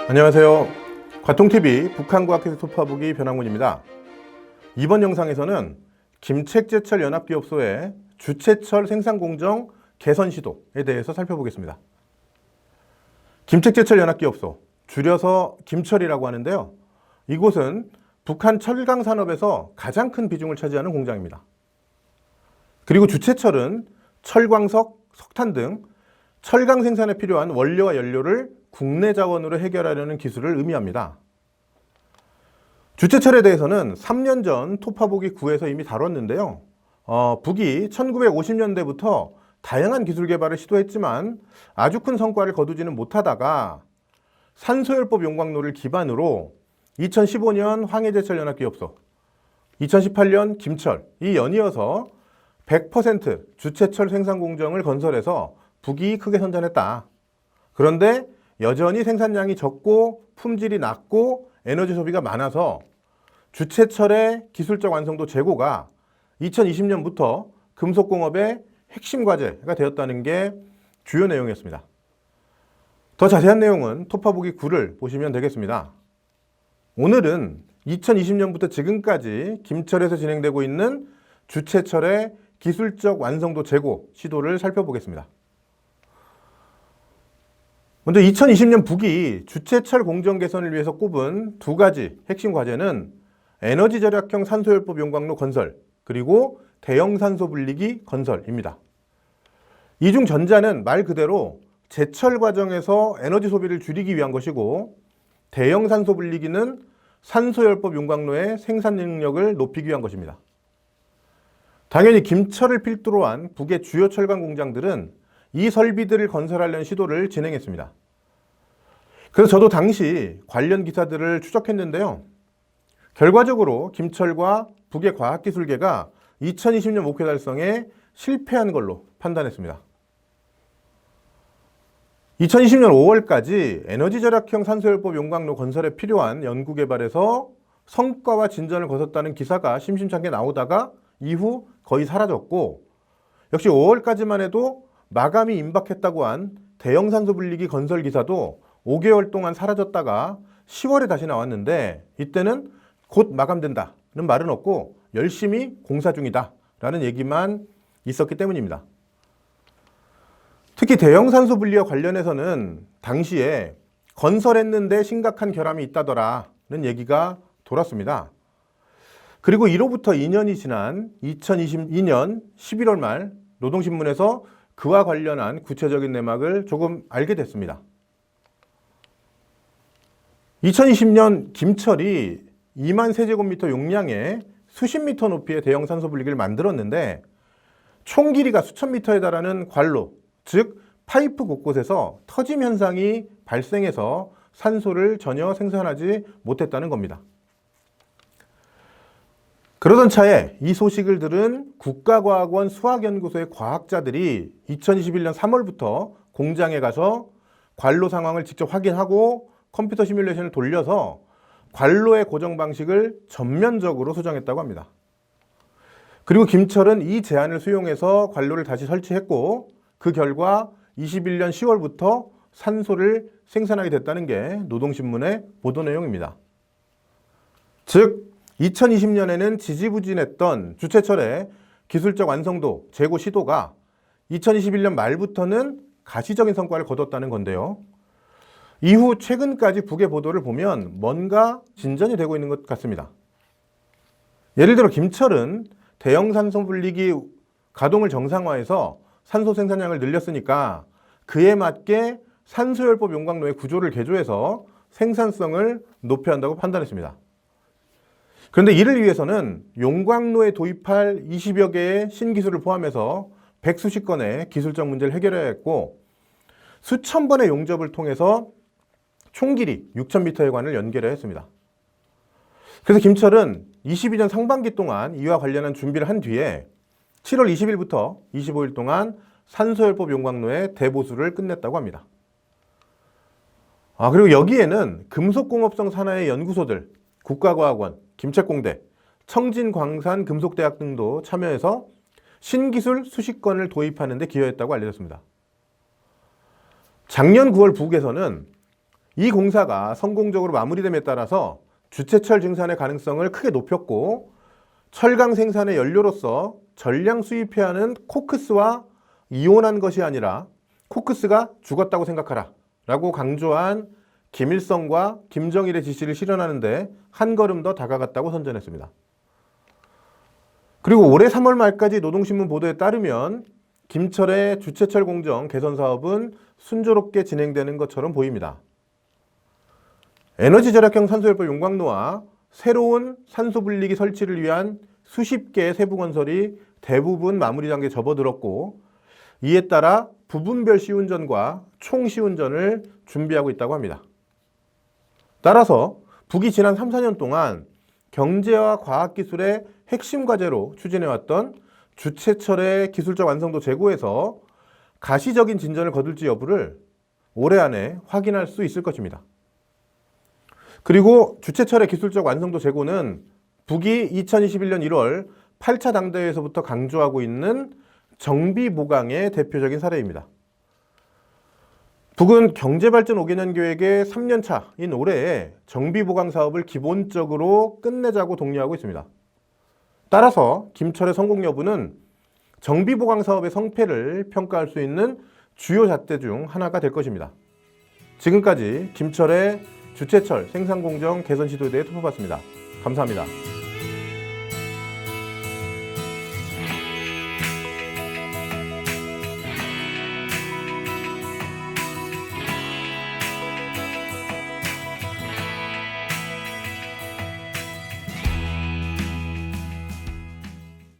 안녕하세요. 과통TV 북한과학기술 토파보기 변학문입니다. 이번 영상에서는 김책제철 연합기업소의 주체철 생산공정 개선 시도에 대해서 살펴보겠습니다. 김책제철 연합기업소, 줄여서 김철이라고 하는데요. 이곳은 북한 철강 산업에서 가장 큰 비중을 차지하는 공장입니다. 그리고 주체철은 철광석, 석탄 등 철강 생산에 필요한 원료와 연료를 국내 자원으로 해결하려는 기술을 의미합니다. 주체철에 대해서는 3년 전 토파보기 9에서 이미 다뤘는데요. 북이 1950년대부터 다양한 기술 개발을 시도했지만 아주 큰 성과를 거두지는 못하다가 산소열법 용광로를 기반으로 2015년 황해제철 연합기업소, 2018년 김철, 이 연이어서 100% 주체철 생산 공정을 건설해서 북이 크게 선전했다. 그런데 여전히 생산량이 적고 품질이 낮고 에너지 소비가 많아서 주체철의 기술적 완성도 제고가 2020년부터 금속공업의 핵심 과제가 되었다는 게 주요 내용이었습니다. 더 자세한 내용은 토파보기 9를 보시면 되겠습니다. 오늘은 2020년부터 지금까지 김철에서 진행되고 있는 주체철의 기술적 완성도 제고 시도를 살펴보겠습니다. 먼저 2020년 북이 주체철 공정 개선을 위해서 꼽은 두 가지 핵심 과제는 에너지 절약형 산소열법 용광로 건설, 그리고 대형 산소 분리기 건설입니다. 이 중 전자는 말 그대로 제철 과정에서 에너지 소비를 줄이기 위한 것이고, 대형 산소 분리기는 산소열법 용광로의 생산 능력을 높이기 위한 것입니다. 당연히 김철을 필두로 한 북의 주요 철강 공장들은 이 설비들을 건설하려는 시도를 진행했습니다. 그래서 저도 당시 관련 기사들을 추적했는데요. 결과적으로 김철과 북의 과학기술계가 2020년 목표 달성에 실패한 걸로 판단했습니다. 2020년 5월까지 에너지 절약형 산소열법 용광로 건설에 필요한 연구 개발에서 성과와 진전을 거뒀다는 기사가 심심찮게 나오다가 이후 거의 사라졌고, 역시 5월까지만 해도 마감이 임박했다고 한 대형 산소 분리기 건설 기사도 5개월 동안 사라졌다가 10월에 다시 나왔는데, 이때는 곧 마감된다는 말은 없고 열심히 공사 중이다 라는 얘기만 있었기 때문입니다. 특히 대형 산소 분리와 관련해서는 당시에 건설했는데 심각한 결함이 있다더라는 얘기가 돌았습니다. 그리고 이로부터 2년이 지난 2022년 11월 말 노동신문에서 그와 관련한 구체적인 내막을 조금 알게 됐습니다. 2020년 김철이 2만 세제곱미터 용량의 수십 미터 높이의 대형 산소 분리기를 만들었는데, 총 길이가 수천 미터에 달하는 관로, 즉 파이프 곳곳에서 터짐 현상이 발생해서 산소를 전혀 생산하지 못했다는 겁니다. 그러던 차에 이 소식을 들은 국가과학원 수학연구소의 과학자들이 2021년 3월부터 공장에 가서 관로 상황을 직접 확인하고 컴퓨터 시뮬레이션을 돌려서 관로의 고정 방식을 전면적으로 수정했다고 합니다. 그리고 김철은 이 제안을 수용해서 관로를 다시 설치했고, 그 결과 21년 10월부터 산소를 생산하게 됐다는 게 노동신문의 보도 내용입니다. 즉 2020년에는 지지부진했던 주체철의 기술적 완성도 제고 시도가 2021년 말부터는 가시적인 성과를 거뒀다는 건데요. 이후 최근까지 북의 보도를 보면 뭔가 진전이 되고 있는 것 같습니다. 예를 들어 김철은 대형 산소 분리기 가동을 정상화해서 산소 생산량을 늘렸으니까 그에 맞게 산소열법 용광로의 구조를 개조해서 생산성을 높여야 한다고 판단했습니다. 그런데 이를 위해서는 용광로에 도입할 20여 개의 신기술을 포함해서 백수십 건의 기술적 문제를 해결해야 했고, 수천 번의 용접을 통해서 총 길이 6,000m의 관을 연결해야 했습니다. 그래서 김철은 22년 상반기 동안 이와 관련한 준비를 한 뒤에 7월 20일부터 25일 동안 산소열법 용광로의 대보수를 끝냈다고 합니다. 그리고 여기에는 금속공업성 산하의 연구소들, 국가과학원, 김책공대, 청진광산금속대학 등도 참여해서 신기술 수십 건을 도입하는 데 기여했다고 알려졌습니다. 작년 9월 북에서는 이 공사가 성공적으로 마무리됨에 따라서 주최철 증산의 가능성을 크게 높였고 철강 생산의 연료로서 전량 수입해야 하는 코크스와 이혼한 것이 아니라 코크스가 죽었다고 생각하라 라고 강조한 김일성과 김정일의 지시를 실현하는데 한 걸음 더 다가갔다고 선전했습니다. 그리고 올해 3월 말까지 노동신문 보도에 따르면 김철의 주최철 공정 개선 사업은 순조롭게 진행되는 것처럼 보입니다. 에너지 절약형 산소열법 용광로와 새로운 산소 분리기 설치를 위한 수십 개의 세부 건설이 대부분 마무리 단계에 접어들었고 이에 따라 부분별 시운전과 총 시운전을 준비하고 있다고 합니다. 따라서 북이 지난 3, 4년 동안 경제와 과학기술의 핵심 과제로 추진해왔던 주최철의 기술적 완성도 제고에서 가시적인 진전을 거둘지 여부를 올해 안에 확인할 수 있을 것입니다. 그리고 주최철의 기술적 완성도 제고는 북이 2021년 1월 8차 당대회에서부터 강조하고 있는 정비보강의 대표적인 사례입니다. 북은 경제발전 5개년 계획의 3년차인 올해에 정비보강 사업을 기본적으로 끝내자고 독려하고 있습니다. 따라서 김철의 성공 여부는 정비보강 사업의 성패를 평가할 수 있는 주요 잣대 중 하나가 될 것입니다. 지금까지 김철의 주최철 생산공정 개선 시도에 대해 짚어봤습니다. 감사합니다.